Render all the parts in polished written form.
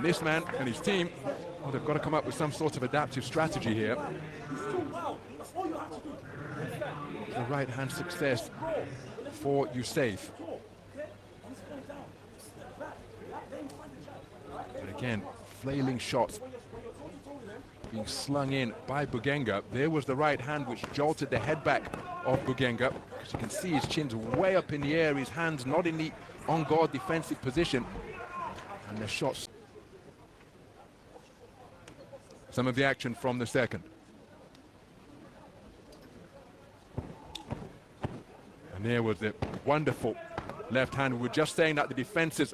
And this man and his team, well, they've got to come up with some sort of adaptive strategy here. The right-hand success for Youssef. But again, flailing shots being slung in by Bugenga. There was the right hand which jolted the head back of Bugenga. As you can see, his chin's way up in the air, his hands not in the on-guard defensive position. And the shots. Some of the action from the second. And there was the wonderful left hand. We were just saying that the defenses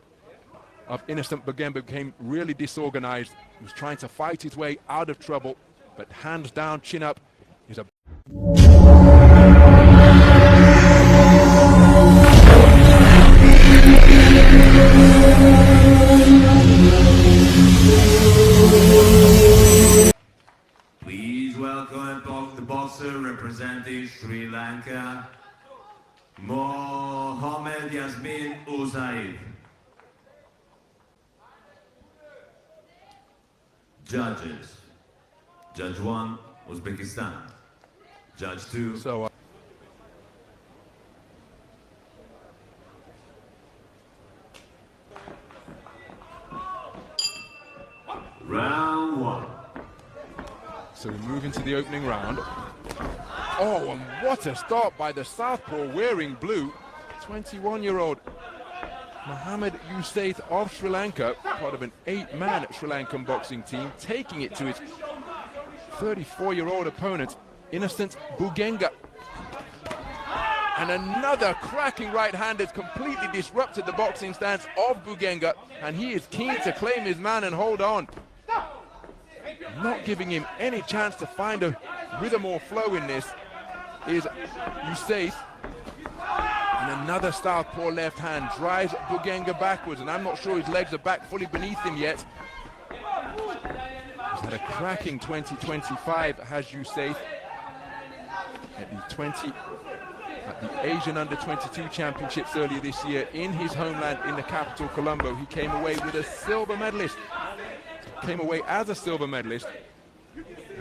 of innocent Bugenga became really disorganized. He was trying to fight his way out of trouble, but hands down, chin up is a... Please welcome the boxer representing Sri Lanka, Mohammed Yasmin Uzair. Judges. Judge 1, Uzbekistan. Judge 2. So, Round 1. So we move into the opening round. Oh, and what a start by the southpaw wearing blue, 21-year-old Mohammed Youssef of Sri Lanka, part of an 8-man Sri Lankan boxing team, taking it to his 34-year-old opponent, Innocent Bugenga. And another cracking right hand has completely disrupted the boxing stance of Bugenga, and he is keen to claim his man and hold on. Not giving him any chance to find a rhythm or flow in this is Youssef. And another southpaw left hand drives Bugenga backwards, and I'm not sure his legs are back fully beneath him yet. He's had a cracking 2025, has Youssef. At the Asian Under-22 Championships earlier this year in his homeland in the capital, Colombo, he came away with a silver medalist. Came away as a silver medalist.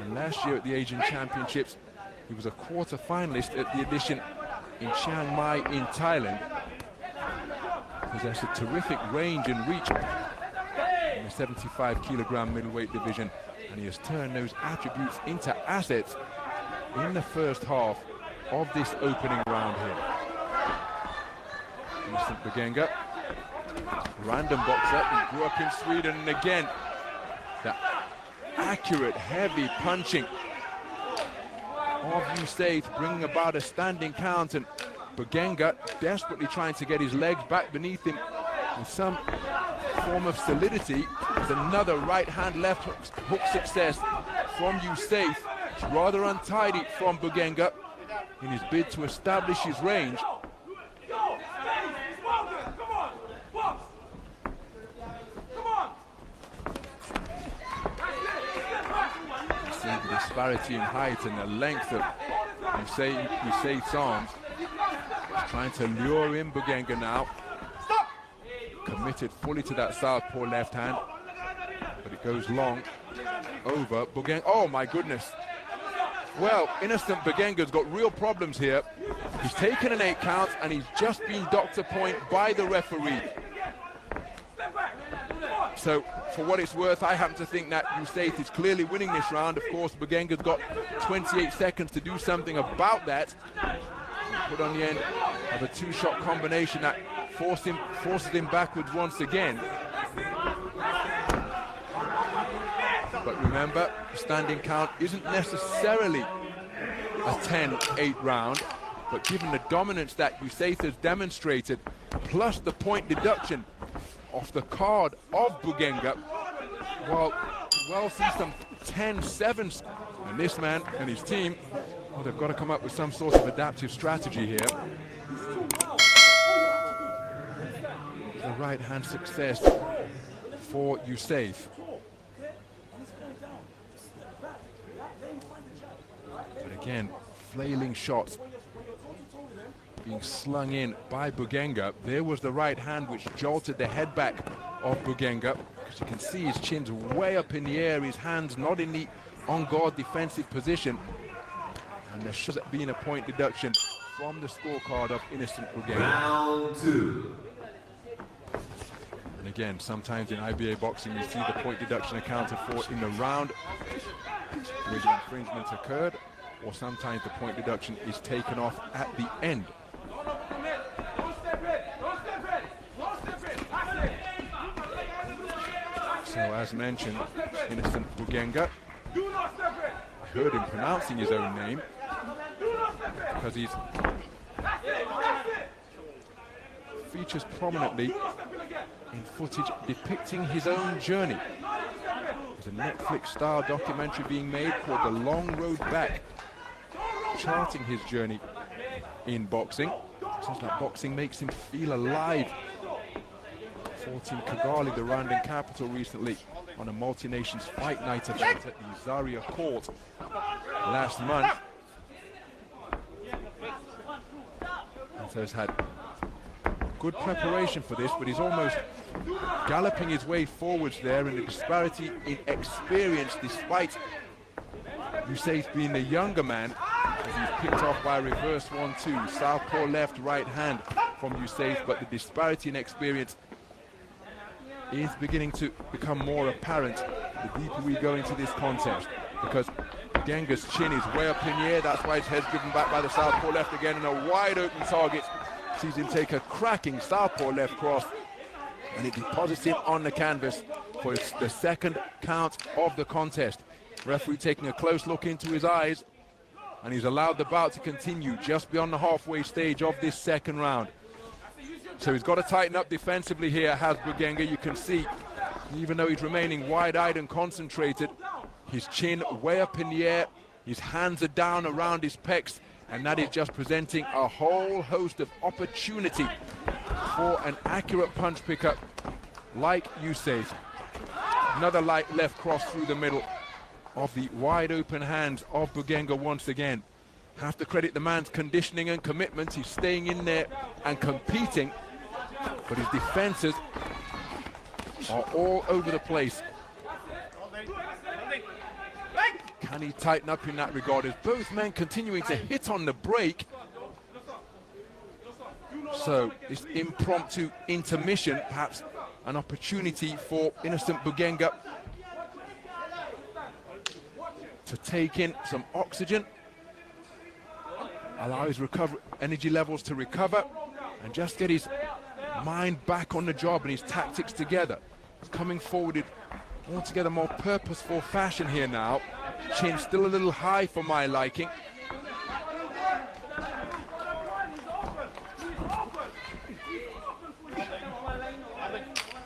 And last year at the Asian Championships, he was a quarter finalist at the edition in Chiang Mai in Thailand. Possessed a terrific range and reach in the 75-kilogram middleweight division, and he has turned those attributes into assets in the first half of this opening round here. Innocent Bugenga, random boxer, he grew up in Sweden, and again, that accurate, heavy punching of Youssef bringing about a standing count, and Bugenga desperately trying to get his legs back beneath him with some form of solidity. There's another right hand left hook success from Youssef. It's rather untidy from Bugenga in his bid to establish his range. The disparity in height and the length of Youssef's arms. He's trying to lure in Bugenga now. Committed fully to that southpaw left hand, but it goes long over Bugenga. Oh my goodness. Well, Innocent Bugenga's got real problems here. He's taken an 8 count and he's just been doctor point by the referee. So, for what it's worth, I happen to think that Youssef is clearly winning this round. Of course, Bugenga's got 28 seconds to do something about that. Put on the end of a 2-shot combination that forces him backwards once again. But remember, the standing count isn't necessarily a 10-8 round, but given the dominance that Youssef has demonstrated, plus the point deduction off the card of Bugenga, well see some 10-7. And this man and his team, well, they've got to come up with some sort of adaptive strategy here. The right hand success for Youssef. But again, flailing shots being slung in by Bugenga. There was the right hand which jolted the head back of Bugenga. As you can see, his chin's way up in the air, his hands not in the on-guard defensive position. And there should have been a point deduction from the scorecard of Innocent Bugenga. Round 2. And again, sometimes in IBA boxing, you see the point deduction accounted for in the round where the infringement occurred, or sometimes the point deduction is taken off at the end. So as mentioned, Innocent Bugenga, I heard him pronouncing his own name because he's features prominently in footage depicting his own journey. There's a Netflix-style documentary being made called The Long Road Back, charting his journey in boxing. Sounds like boxing makes him feel alive. Fought in Kigali, the Rwandan capital, recently on a multi-nations fight night event at the Zaria Court last month. And so he's had good preparation for this, but he's almost galloping his way forwards there, and the disparity in experience, despite Youssef being the younger man, as he's picked off by a reverse 1-2, southpaw left, right hand from Youssef, but the disparity in experience is beginning to become more apparent the deeper we go into this contest, because Bugenga's chin is way up in the air. That's why his head's driven back by the southpaw left again, and a wide open target sees him take a cracking southpaw left cross, and it deposits him on the canvas for the second count of the contest. Referee taking a close look into his eyes, and he's allowed the bout to continue just beyond the halfway stage of this second round. So he's got to tighten up defensively here, has Bugenga. You can see, even though he's remaining wide-eyed and concentrated, his chin way up in the air, his hands are down around his pecs, and that is just presenting a whole host of opportunity for an accurate punch pickup like Youssef. Another light left cross through the middle of the wide open hands of Bugenga once again. Have to credit the man's conditioning and commitment. He's staying in there and competing, but his defenses are all over the place. Can he tighten up in that regard, as both men continuing to hit on the break? So this impromptu intermission, perhaps an opportunity for Innocent Bugenga to take in some oxygen, allow his energy levels to recover, and just get his mind back on the job and his tactics together. He's coming forward in altogether more purposeful fashion here now. Chin still a little high for my liking.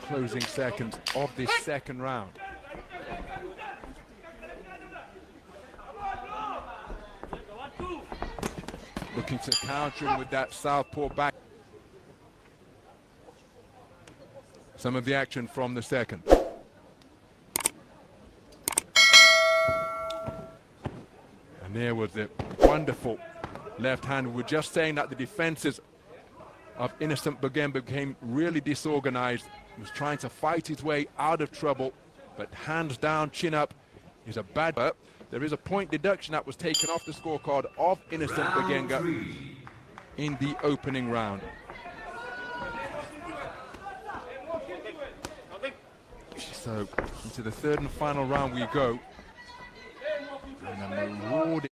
Closing seconds of this second round. Looking to counter him with that southpaw back. Some of the action from the second. And there was the wonderful left hand. We were just saying that the defenses of Innocent Bugenga became really disorganized. He was trying to fight his way out of trouble, but hands down, chin up is a bad. There is a point deduction that was taken off the scorecard of Innocent Bugenga in the opening round. So into the third and final round we go. And a marauding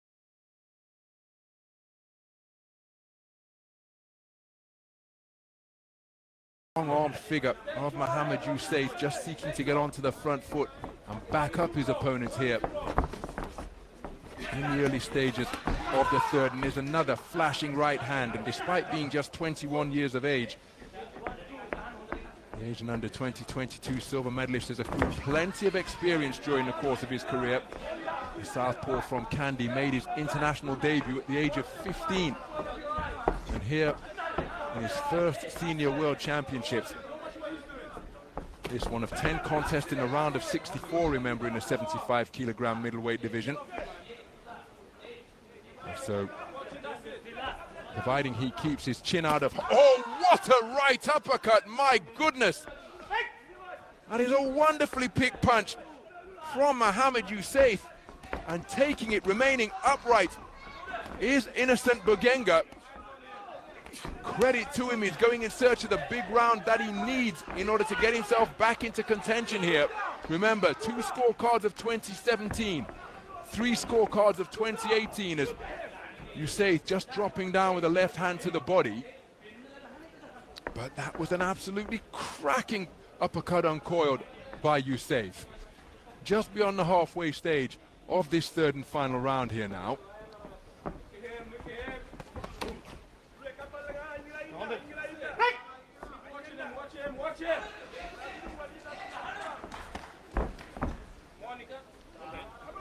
long-armed figure of Mohamed Youssef, just seeking to get onto the front foot and back up his opponents here in the early stages of the third. And there's another flashing right hand, and despite being just 21 years of age, the Asian under 2022 silver medalist has accrued plenty of experience during the course of his career. The southpaw from Kandy made his international debut at the age of 15, and here in his first senior world championships, this one of 10 contests in a round of 64, remember, in the 75 kilogram middleweight division. And so providing he keeps his chin out of... Oh, what a right uppercut, my goodness! That is a wonderfully picked punch from Mohamed Youssef, and taking it, remaining upright, is Innocent Bugenga. Credit to him, he's going in search of the big round that he needs in order to get himself back into contention here. Remember, 2 scorecards of 2017, 3 scorecards of 2018, as Youssef just dropping down with a left hand to the body. But that was an absolutely cracking uppercut uncoiled by Youssef. Just beyond the halfway stage of this 3rd and final round here now.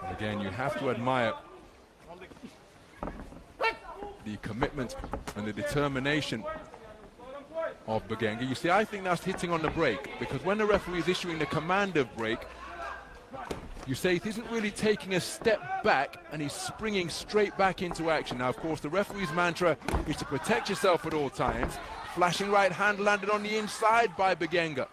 And again, you have to admire the commitment and the determination of Bugenga. You see, I think that's hitting on the brake, because when the referee is issuing the command of break, Youssef isn't really taking a step back and he's springing straight back into action. Now, of course, the referee's mantra is to protect yourself at all times. Flashing right hand landed on the inside by Bugenga,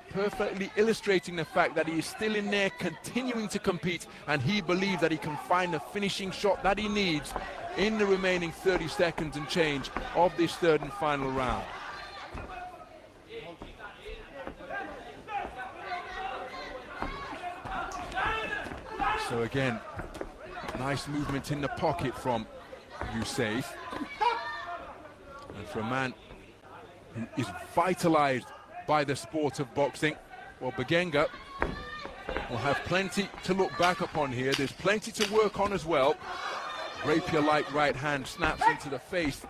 perfectly illustrating the fact that he is still in there continuing to compete, and he believes that he can find the finishing shot that he needs in the remaining 30 seconds and change of this 3rd and final round. So again, nice movement in the pocket from Youssef. And for a man who is vitalized by the sport of boxing, well, Bugenga will have plenty to look back upon here. There's plenty to work on as well. Rapier-like right hand snaps into the face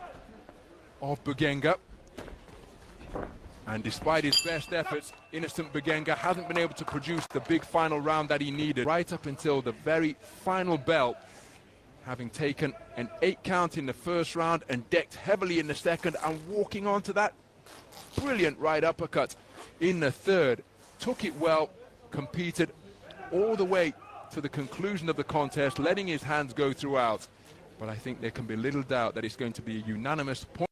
of Bugenga. And despite his best efforts, Innocent Bugenga hasn't been able to produce the big final round that he needed right up until the very final bell, having taken an 8 count in the 1st round and decked heavily in the 2nd, and walking onto that brilliant right uppercut in the 3rd. Took it well, competed all the way to the conclusion of the contest, letting his hands go throughout. But I think there can be little doubt that it's going to be a unanimous point.